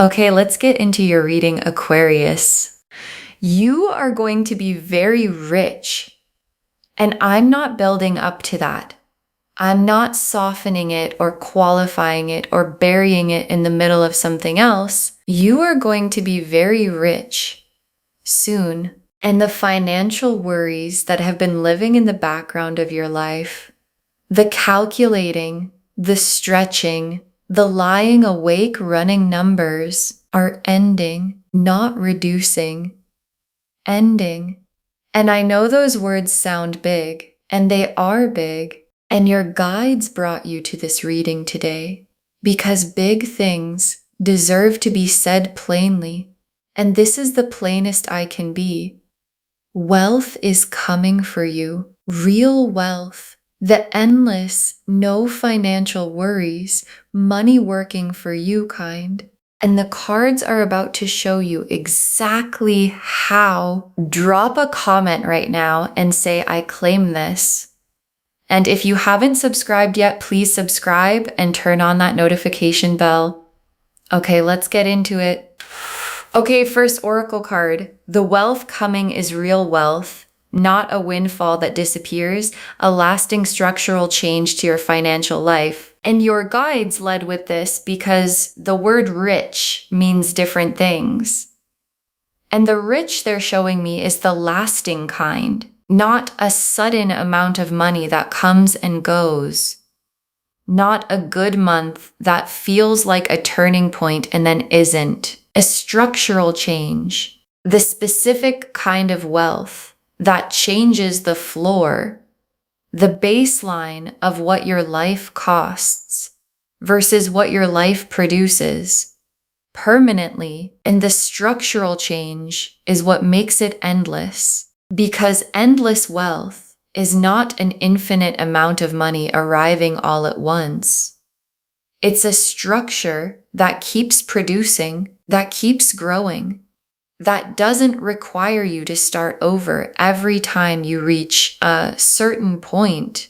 Okay, let's get into your reading, Aquarius. You are going to be very rich, and I'm not building up to that. I'm not softening it or qualifying it or burying it in the middle of something else. You are going to be very rich soon. And the financial worries that have been living in the background of your life, the calculating, the stretching, the lying awake running numbers are ending, not reducing, ending. And I know those words sound big, and they are big. And your guides brought you to this reading today because big things deserve to be said plainly. And this is the plainest I can be. Wealth is coming for you, real wealth, the endless, no financial worries, money working for you kind. And the cards are about to show you exactly how. Drop a comment right now and say, I claim this. And if you haven't subscribed yet, please subscribe and turn on that notification bell. Okay, let's get into it. Okay, first oracle card. The wealth coming is real wealth, not a windfall that disappears, a lasting structural change to your financial life. And your guides led with this because the word rich means different things. And the rich they're showing me is the lasting kind. Not a sudden amount of money that comes and goes. Not a good month that feels like a turning point and then isn't. A structural change. The specific kind of wealth that changes the floor, the baseline of what your life costs versus what your life produces permanently. And the structural change is what makes it endless. Because endless wealth is not an infinite amount of money arriving all at once. It's a structure that keeps producing, that keeps growing, that doesn't require you to start over every time you reach a certain point.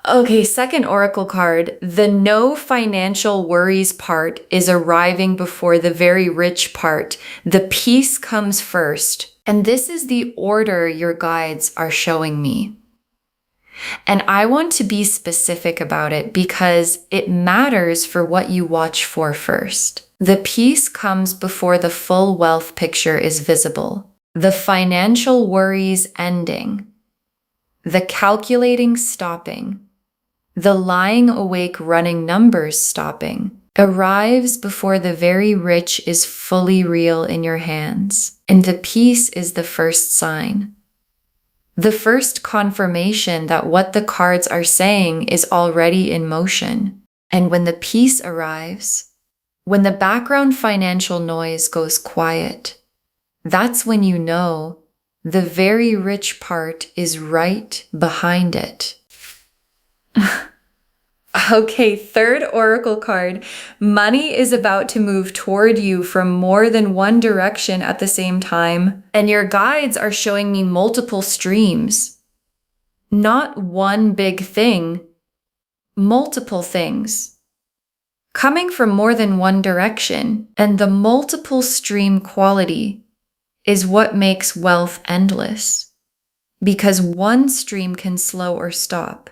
Okay, second oracle card. The no financial worries part is arriving before the very rich part. The peace comes first. And this is the order your guides are showing me. And I want to be specific about it because it matters for what you watch for first. The peace comes before the full wealth picture is visible. The financial worries ending. The calculating stopping. The lying awake running numbers stopping. Arrives before the very rich is fully real in your hands. And the peace is the first sign. The first confirmation that what the cards are saying is already in motion. And when the peace arrives, when the background financial noise goes quiet, that's when you know the very rich part is right behind it. Okay, third oracle card. Money is about to move toward you from more than one direction at the same time. And your guides are showing me multiple streams. Not one big thing, multiple things. Coming from more than one direction. And the multiple stream quality is what makes wealth endless. Because one stream can slow or stop.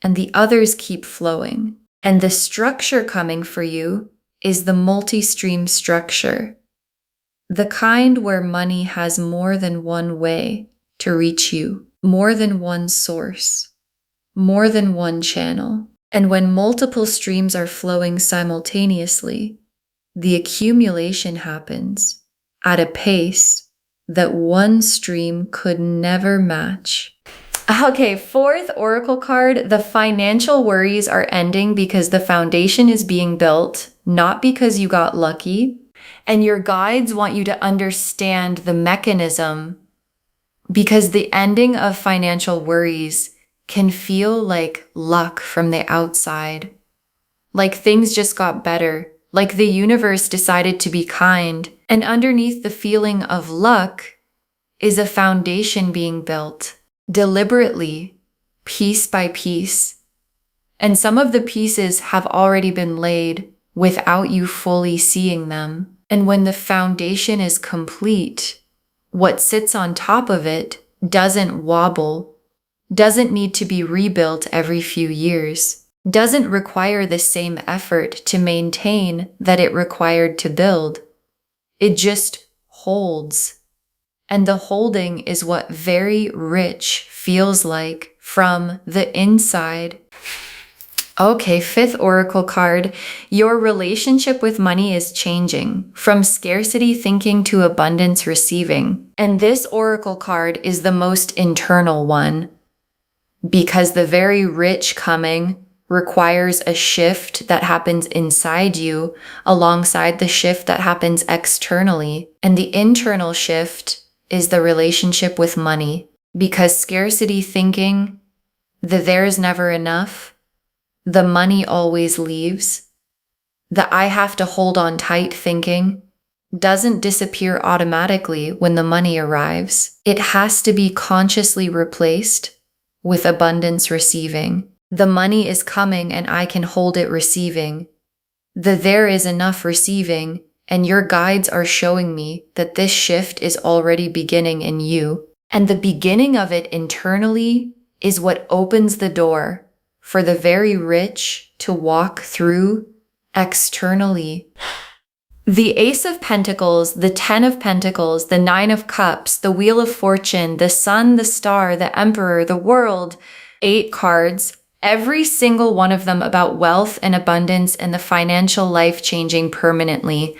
And the others keep flowing. And the structure coming for you is the multi-stream structure. The kind where money has more than one way to reach you, more than one source, more than one channel. And when multiple streams are flowing simultaneously, the accumulation happens at a pace that one stream could never match. Okay, fourth oracle card. The financial worries are ending because the foundation is being built, not because you got lucky. And your guides want you to understand the mechanism because the ending of financial worries can feel like luck from the outside. Like things just got better, like the universe decided to be kind. And underneath the feeling of luck is a foundation being built. Deliberately, piece by piece. And some of the pieces have already been laid, without you fully seeing them. And when the foundation is complete, what sits on top of it doesn't wobble, doesn't need to be rebuilt every few years, doesn't require the same effort to maintain that it required to build. It just holds. And the holding is what very rich feels like from the inside. Okay, fifth oracle card. Your relationship with money is changing from scarcity thinking to abundance receiving. And this oracle card is the most internal one because the very rich coming requires a shift that happens inside you alongside the shift that happens externally. And the internal shift is the relationship with money, because scarcity thinking, the there is never enough, the money always leaves, the I have to hold on tight thinking doesn't disappear automatically when the money arrives. It has to be consciously replaced with abundance receiving. The money is coming and I can hold it receiving. The there is enough receiving. And your guides are showing me that this shift is already beginning in you. And the beginning of it internally is what opens the door for the very rich to walk through externally. The Ace of Pentacles, the 10 of Pentacles, the 9 of Cups, the Wheel of Fortune, the Sun, the Star, the Emperor, the World, 8 cards, every single one of them about wealth and abundance and the financial life changing permanently.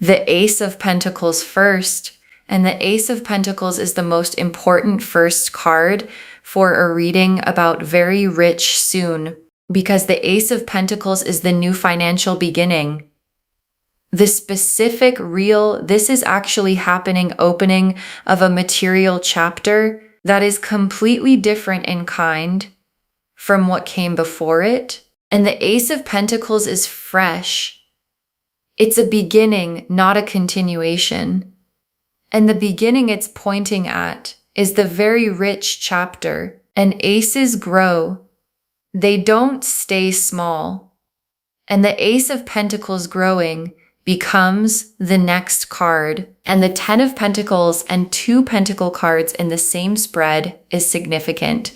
The Ace of Pentacles first, and the Ace of Pentacles is the most important first card for a reading about very rich soon, because the Ace of Pentacles is the new financial beginning. The specific this is actually happening, opening of a material chapter that is completely different in kind from what came before it. And the Ace of Pentacles is fresh. It's a beginning, not a continuation. And the beginning it's pointing at is the very rich chapter. And aces grow. They don't stay small. And the Ace of Pentacles growing becomes the next card. And the 10 of Pentacles and 2 Pentacle cards in the same spread is significant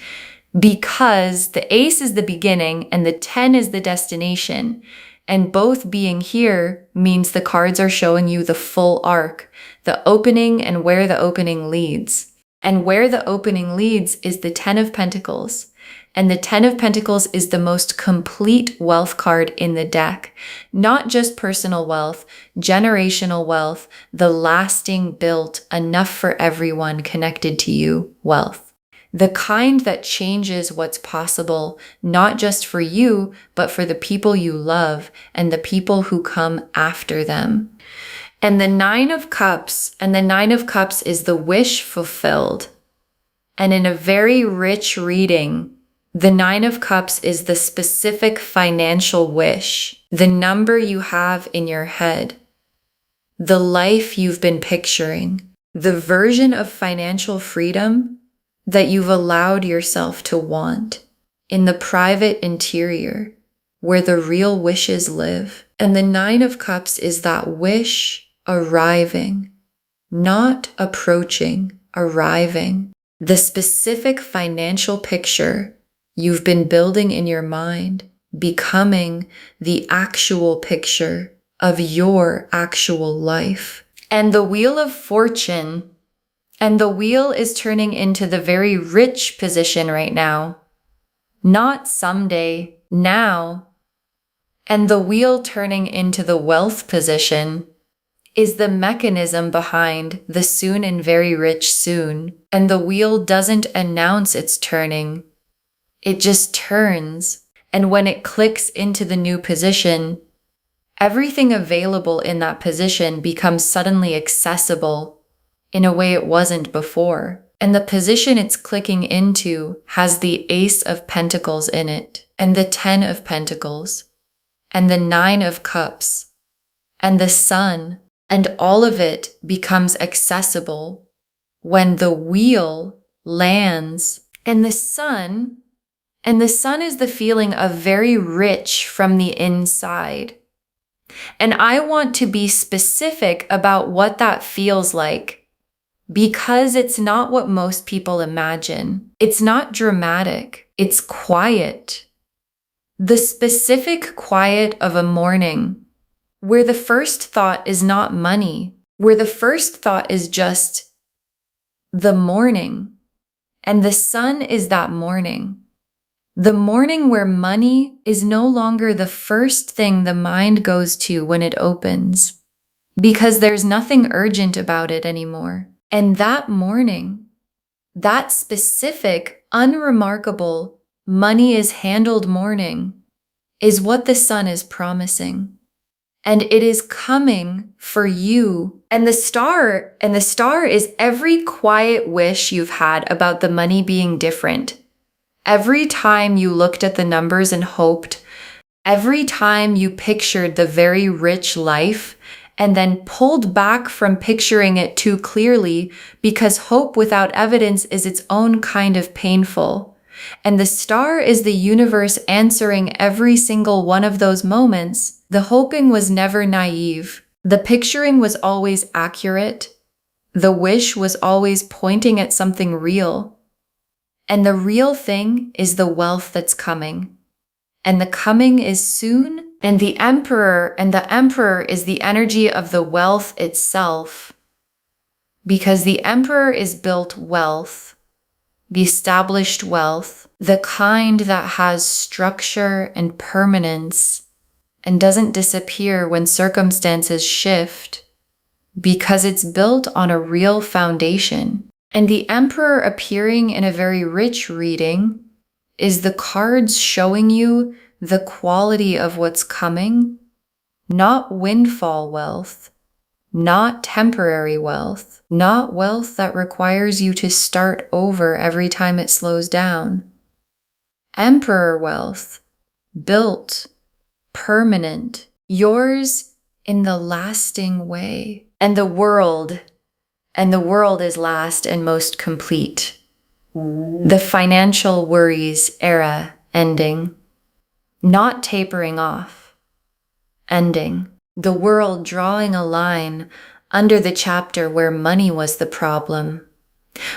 because the Ace is the beginning and the 10 is the destination. And both being here means the cards are showing you the full arc, the opening and where the opening leads. And where the opening leads is the 10 of Pentacles. And the 10 of Pentacles is the most complete wealth card in the deck. Not just personal wealth, generational wealth, the lasting built, enough for everyone connected to you wealth. The kind that changes what's possible, not just for you, but for the people you love and the people who come after them. And the 9 of Cups, and the 9 of Cups is the wish fulfilled. And in a very rich reading, the 9 of Cups is the specific financial wish, the number you have in your head, the life you've been picturing, the version of financial freedom that you've allowed yourself to want in the private interior where the real wishes live. And the 9 of Cups is that wish arriving, not approaching, arriving. The specific financial picture you've been building in your mind, becoming the actual picture of your actual life. And the Wheel of Fortune, and the wheel is turning into the very rich position right now. Not someday, now. And the wheel turning into the wealth position is the mechanism behind the soon and very rich soon. And the wheel doesn't announce it's turning. It just turns. And when it clicks into the new position, everything available in that position becomes suddenly accessible in a way it wasn't before. And the position it's clicking into has the Ace of Pentacles in it, and the 10 of Pentacles, and the 9 of Cups, and the Sun, and all of it becomes accessible when the wheel lands. And the sun is the feeling of very rich from the inside. And I want to be specific about what that feels like, because it's not what most people imagine. It's not dramatic. It's quiet. The specific quiet of a morning, where the first thought is not money, where the first thought is just the morning, and the sun is that morning. The morning where money is no longer the first thing the mind goes to when it opens, because there's nothing urgent about it anymore. And that morning, that specific, unremarkable, money is handled morning is what the sun is promising. And it is coming for you. And the star is every quiet wish you've had about the money being different. Every time you looked at the numbers and hoped, every time you pictured the very rich life and then pulled back from picturing it too clearly, because hope without evidence is its own kind of painful. And the star is the universe answering every single one of those moments. The hoping was never naive. The picturing was always accurate. The wish was always pointing at something real. And the real thing is the wealth that's coming. And the coming is soon. And the emperor is the energy of the wealth itself. Because the emperor is built wealth, the established wealth, the kind that has structure and permanence and doesn't disappear when circumstances shift, because it's built on a real foundation. And the emperor appearing in a very rich reading is the cards showing you the quality of what's coming, not windfall wealth, not temporary wealth, not wealth that requires you to start over every time it slows down. Emperor wealth, built, permanent, yours in the lasting way. And the world is last and most complete. The financial worries era ending, not tapering off, ending. The world drawing a line under the chapter where money was the problem,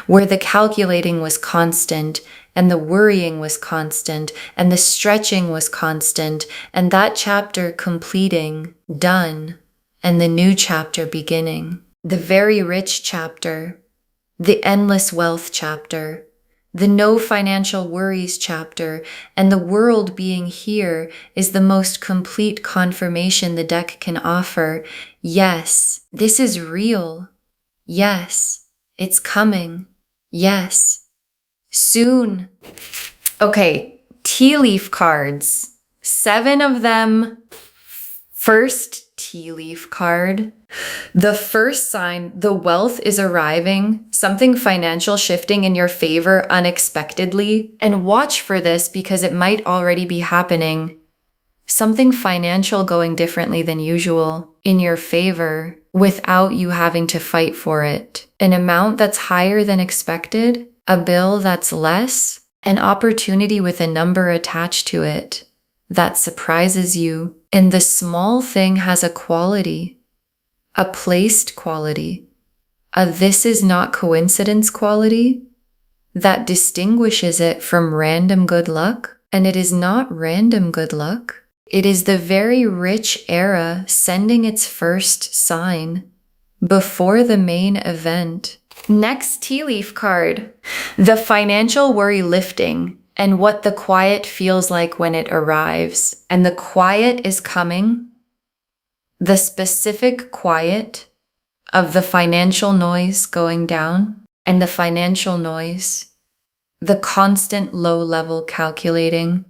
where the calculating was constant and the worrying was constant and the stretching was constant, and that chapter completing, done, and the new chapter beginning. The very rich chapter, the endless wealth chapter, the no financial worries chapter, and the world being here is the most complete confirmation the deck can offer. Yes, this is real. Yes, it's coming. Yes, soon. Okay, tea leaf cards. 7 of them. First tea leaf card. The first sign, the wealth is arriving, something financial shifting in your favor unexpectedly. And watch for this because it might already be happening. Something financial going differently than usual in your favor without you having to fight for it. An amount that's higher than expected, a bill that's less, an opportunity with a number attached to it that surprises you. And the small thing has a quality, a placed quality, a this is not coincidence quality that distinguishes it from random good luck. And it is not random good luck. It is the very rich era sending its first sign before the main event. Next tea leaf card, the financial worry lifting and what the quiet feels like when it arrives. And the quiet is coming. The specific quiet of the financial noise going down, and the financial noise, the constant low-level calculating,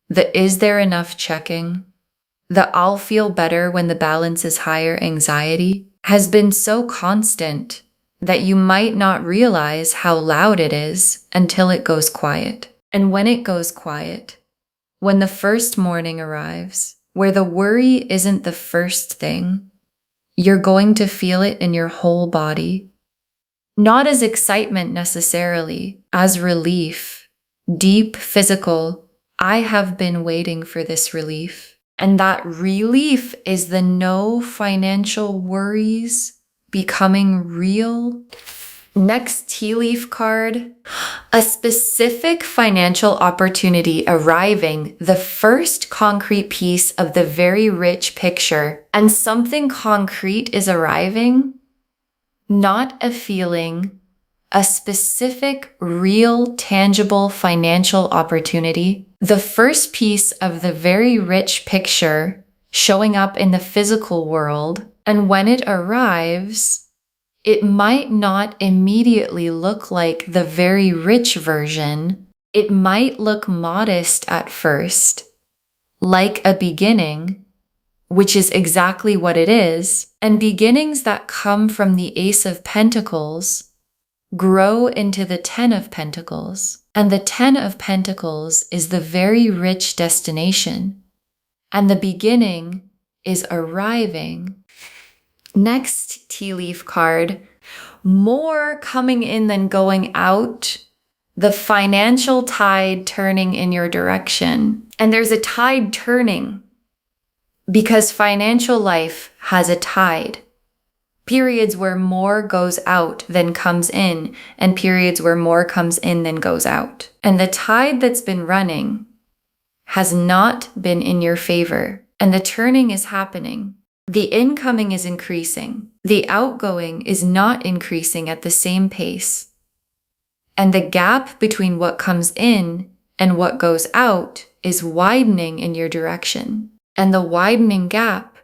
the is there enough checking, the I'll feel better when the balance is higher anxiety has been so constant that you might not realize how loud it is until it goes quiet. And when it goes quiet, when the first morning arrives, where the worry isn't the first thing, you're going to feel it in your whole body. Not as excitement necessarily, as relief, deep physical, I have been waiting for this relief. And that relief is the no financial worries becoming real. Next tea leaf card, a specific financial opportunity arriving, the first concrete piece of the very rich picture, and something concrete is arriving, not a feeling, a specific, real, tangible financial opportunity. The first piece of the very rich picture showing up in the physical world, and when it arrives, it might not immediately look like the very rich version. It might look modest at first, like a beginning, which is exactly what it is. And beginnings that come from the Ace of Pentacles grow into the Ten of Pentacles. And the Ten of Pentacles is the very rich destination. And the beginning is arriving. Next tea leaf card, more coming in than going out, the financial tide turning in your direction. And there's a tide turning because financial life has a tide. Periods where more goes out than comes in, and periods where more comes in than goes out. And the tide that's been running has not been in your favor, and the turning is happening. The incoming is increasing. The outgoing is not increasing at the same pace. And the gap between what comes in and what goes out is widening in your direction. And the widening gap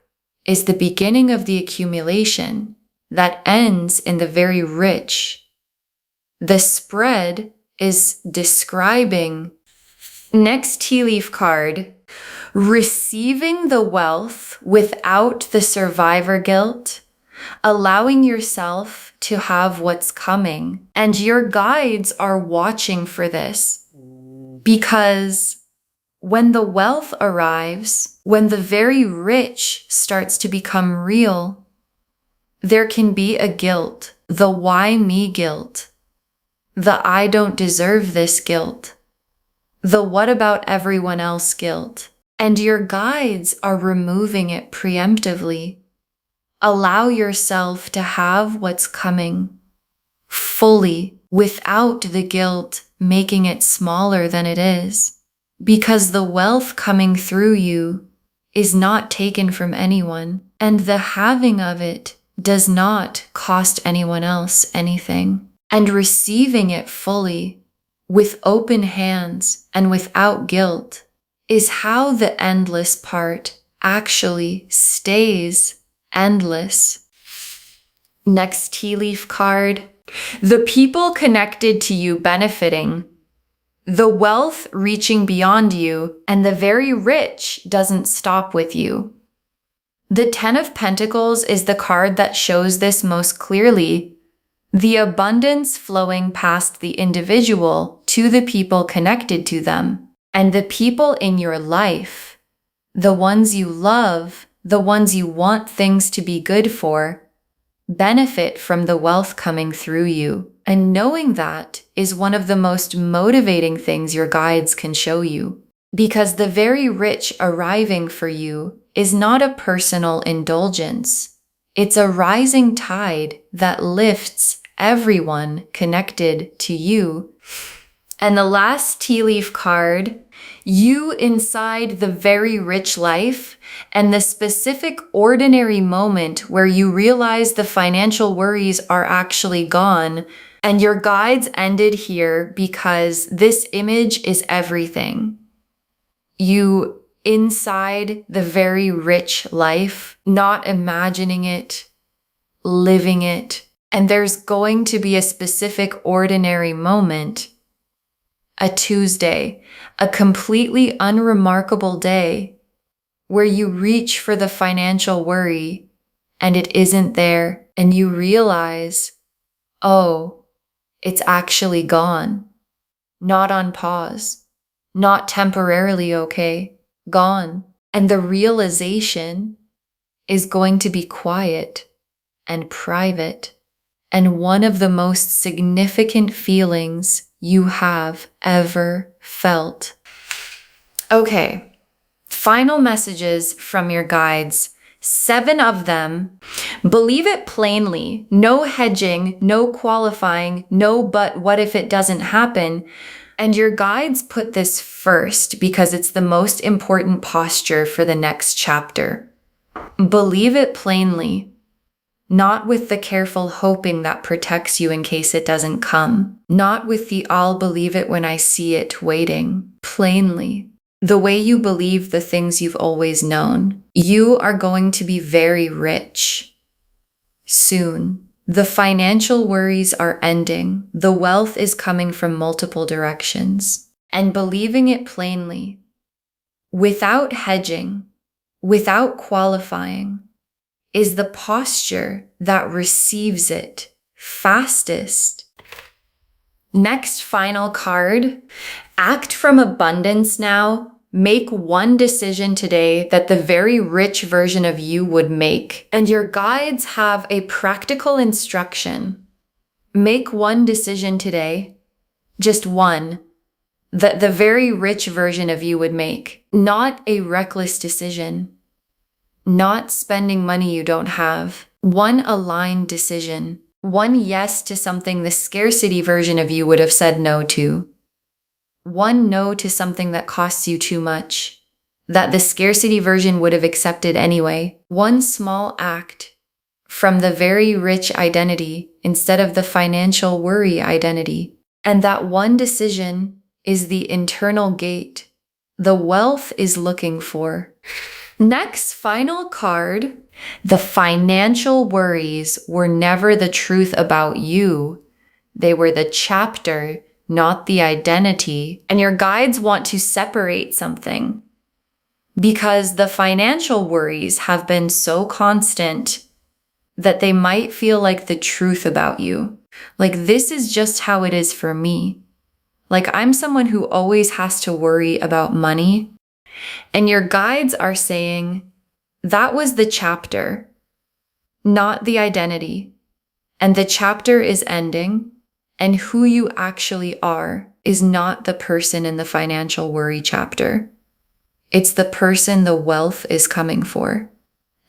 is the beginning of the accumulation that ends in the very rich. The spread is describing. Next tea leaf card, receiving the wealth without the survivor guilt, allowing yourself to have what's coming. And your guides are watching for this, because when the wealth arrives, when the very rich starts to become real, there can be a guilt, the why me guilt, the I don't deserve this guilt, the what about everyone else guilt. And your guides are removing it preemptively. Allow yourself to have what's coming fully without the guilt making it smaller than it is. Because the wealth coming through you is not taken from anyone, and the having of it does not cost anyone else anything. And receiving it fully, with open hands and without guilt, is how the endless part actually stays endless. Next tea leaf card, the people connected to you benefiting, the wealth reaching beyond you, and the very rich doesn't stop with you. The Ten of Pentacles is the card that shows this most clearly. The abundance flowing past the individual to the people connected to them. And the people in your life, the ones you love, the ones you want things to be good for, benefit from the wealth coming through you. And knowing that is one of the most motivating things your guides can show you. Because the very rich arriving for you is not a personal indulgence. It's a rising tide that lifts everyone connected to you. And the last tea leaf card, you inside the very rich life and the specific ordinary moment where you realize the financial worries are actually gone. And your guides ended here because this image is everything. You inside the very rich life, not imagining it, living it. And there's going to be a specific ordinary moment, a Tuesday, a completely unremarkable day where you reach for the financial worry and it isn't there, and you realize, oh, it's actually gone. Not on pause, not temporarily okay, gone. And the realization is going to be quiet and private, and one of the most significant feelings you have ever felt. Okay, Final messages from your guides. 7 of them. Believe it plainly. No hedging, no qualifying, no but what if it doesn't happen. And your guides put this first because it's the most important posture for the next chapter. Believe it plainly, not with the careful hoping that protects you in case it doesn't come, not with the I'll believe it when I see it waiting. Plainly, the way you believe the things you've always known. You are going to be very rich soon. The financial worries are ending. The wealth is coming from multiple directions. And believing it plainly, without hedging, without qualifying, is the posture that receives it fastest. Next final card, act from abundance now. Make one decision today that the very rich version of you would make. And your guides have a practical instruction. Make one decision today, just one, that the very rich version of you would make. Not a reckless decision. Not spending money you don't have. One aligned decision. One yes to something the scarcity version of you would have said no to. One no to something that costs you too much, that the scarcity version would have accepted anyway. One small act from the very rich identity instead of the financial worry identity. And that one decision is the internal gate the wealth is looking for. Next final card, the financial worries were never the truth about you. They were the chapter, not the identity. And your guides want to separate something because the financial worries have been so constant that they might feel like the truth about you. Like, this is just how it is for me. Like, I'm someone who always has to worry about money. And your guides are saying that was the chapter, not the identity. And the chapter is ending. And who you actually are is not the person in the financial worry chapter. It's the person the wealth is coming for.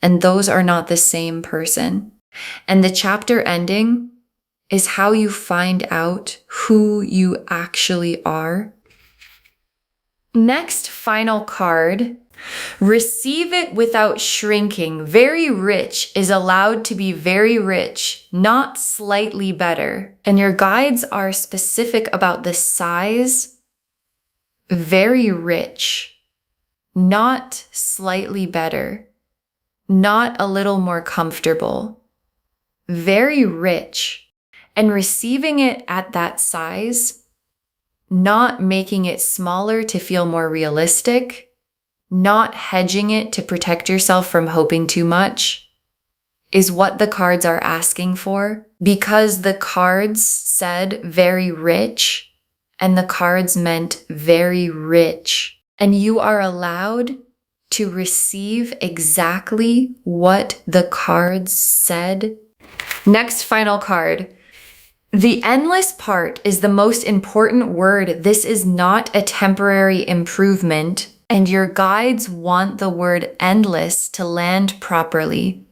And those are not the same person. And the chapter ending is how you find out who you actually are. Next final card, receive it without shrinking. Very rich is allowed to be very rich, not slightly better. And your guides are specific about the size. Very rich, not slightly better, not a little more comfortable. Very rich. And receiving it at that size, not making it smaller to feel more realistic, not hedging it to protect yourself from hoping too much, is what the cards are asking for. Because the cards said very rich, and the cards meant very rich. And you are allowed to receive exactly what the cards said. Next final card. The endless part is the most important word. This is not a temporary improvement, and your guides want the word endless to land properly,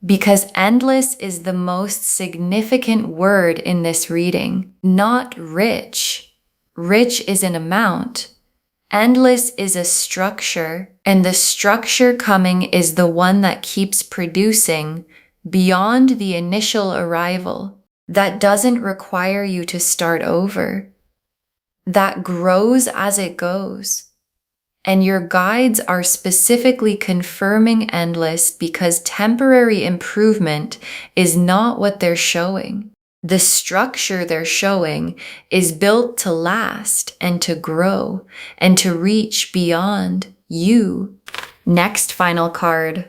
because endless is the most significant word in this reading, not rich. Rich is an amount. Endless is a structure, and the structure coming is the one that keeps producing beyond the initial arrival. That doesn't require you to start over. That grows as it goes. And your guides are specifically confirming endless because temporary improvement is not what they're showing. The structure they're showing is built to last and to grow and to reach beyond you. Next final card.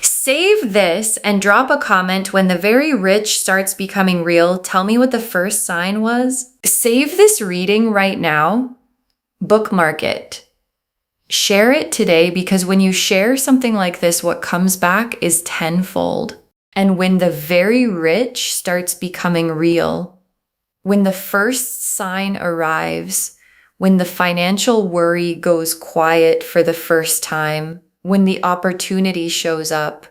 Save this and drop a comment when the very rich starts becoming real. Tell me what the first sign was. Save this reading right now. Bookmark it. Share it today, because when you share something like this, what comes back is tenfold. And when the very rich starts becoming real, when the first sign arrives, when the financial worry goes quiet for the first time, when the opportunity shows up,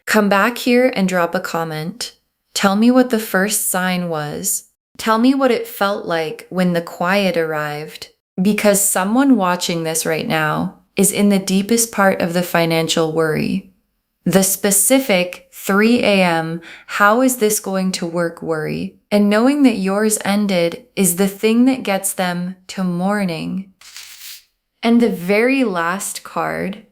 come back here and drop a comment. Tell me what the first sign was. Tell me what it felt like when the quiet arrived. Because someone watching this right now is in the deepest part of the financial worry. The specific 3 a.m., how is this going to work worry? And knowing that yours ended is the thing that gets them to mourning. And the very last card,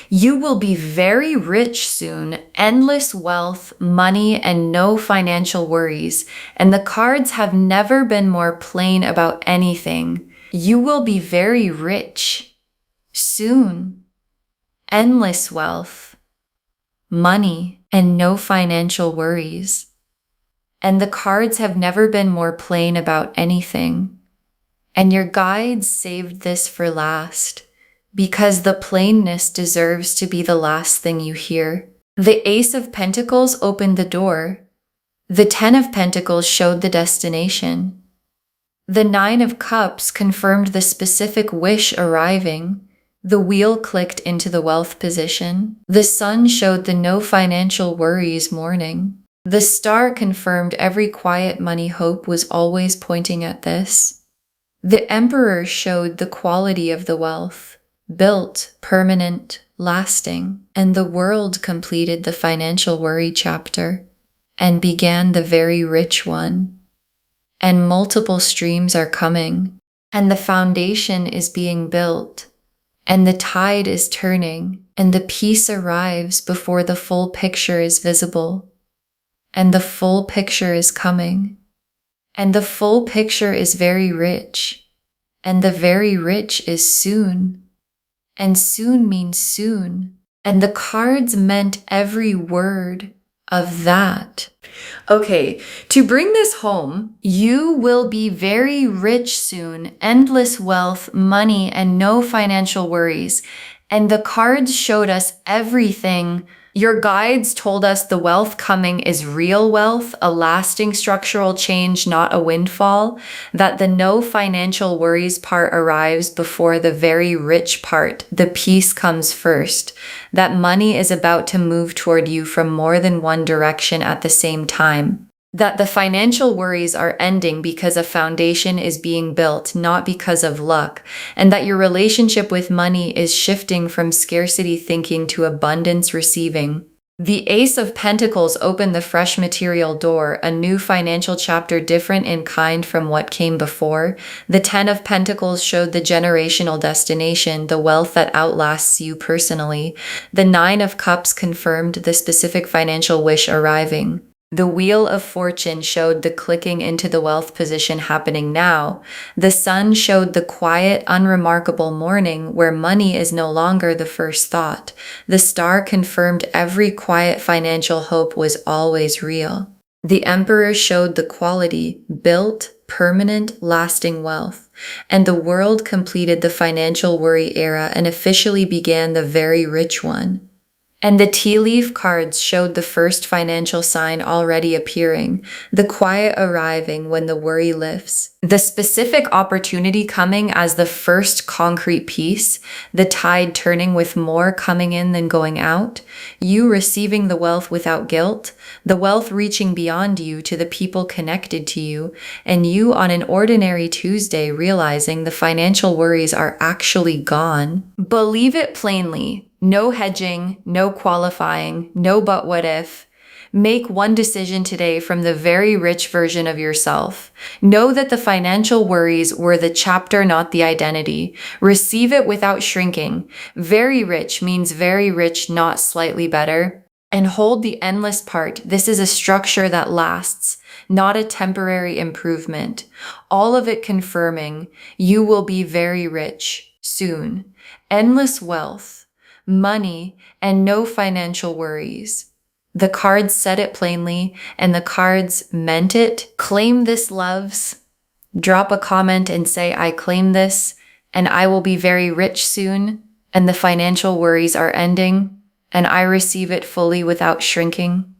you will be very rich soon, endless wealth, money, and no financial worries. And the cards have never been more plain about anything. You will be very rich soon, endless wealth, money, and no financial worries. And the cards have never been more plain about anything. And your guides saved this for last, because the plainness deserves to be the last thing you hear. The Ace of Pentacles opened the door. The 10 of Pentacles showed the destination. The 9 of Cups confirmed the specific wish arriving. The wheel clicked into the wealth position. The Sun showed the no financial worries morning. The Star confirmed every quiet money hope was always pointing at this. The Emperor showed the quality of the wealth, built, permanent, lasting, and the World completed the financial worry chapter and began the very rich one. And multiple streams are coming, and the foundation is being built, and the tide is turning, and the peace arrives before the full picture is visible, and the full picture is coming, and the full picture is very rich, and the very rich is soon, and soon means soon, and the cards meant every word of that. Okay, to bring this home, you will be very rich soon, endless wealth, money, and no financial worries. And the cards showed us everything. Your guides told us the wealth coming is real wealth, a lasting structural change, not a windfall, that the no financial worries part arrives before the very rich part. The peace comes first, that money is about to move toward you from more than one direction at the same time. That the financial worries are ending because a foundation is being built, not because of luck, and that your relationship with money is shifting from scarcity thinking to abundance receiving. The Ace of Pentacles opened the fresh material door, a new financial chapter different in kind from what came before. The 10 of Pentacles showed the generational destination, the wealth that outlasts you personally. The 9 of Cups confirmed the specific financial wish arriving. The Wheel of Fortune showed the clicking into the wealth position happening now. The Sun showed the quiet, unremarkable morning where money is no longer the first thought. The Star confirmed every quiet financial hope was always real. The Emperor showed the quality, built, permanent, lasting wealth. And the World completed the financial worry era and officially began the very rich one. And the tea leaf cards showed the first financial sign already appearing, the quiet arriving when the worry lifts, the specific opportunity coming as the first concrete piece, the tide turning with more coming in than going out, you receiving the wealth without guilt, the wealth reaching beyond you to the people connected to you, and you on an ordinary Tuesday realizing the financial worries are actually gone. Believe it plainly. No hedging, no qualifying, no but what if. Make one decision today from the very rich version of yourself. Know that the financial worries were the chapter, not the identity. Receive it without shrinking. Very rich means very rich, not slightly better. And hold the endless part. This is a structure that lasts, not a temporary improvement. All of it confirming you will be very rich soon. Endless wealth, money, and no financial worries. The cards said it plainly, and the cards meant it. Claim this, loves. Drop a comment and say, I claim this, and I will be very rich soon, and the financial worries are ending, and I receive it fully without shrinking.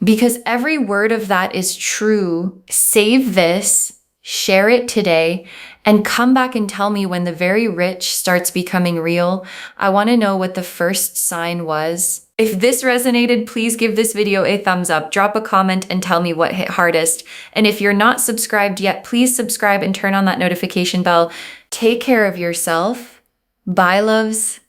Because every word of that is true. Save this, share it today, And come back and tell me when the very rich starts becoming real. I want to know what the first sign was. If this resonated, please give this video a thumbs up, drop a comment, and tell me what hit hardest. And if you're not subscribed yet, please subscribe and turn on that notification bell. Take care of yourself. Bye, loves.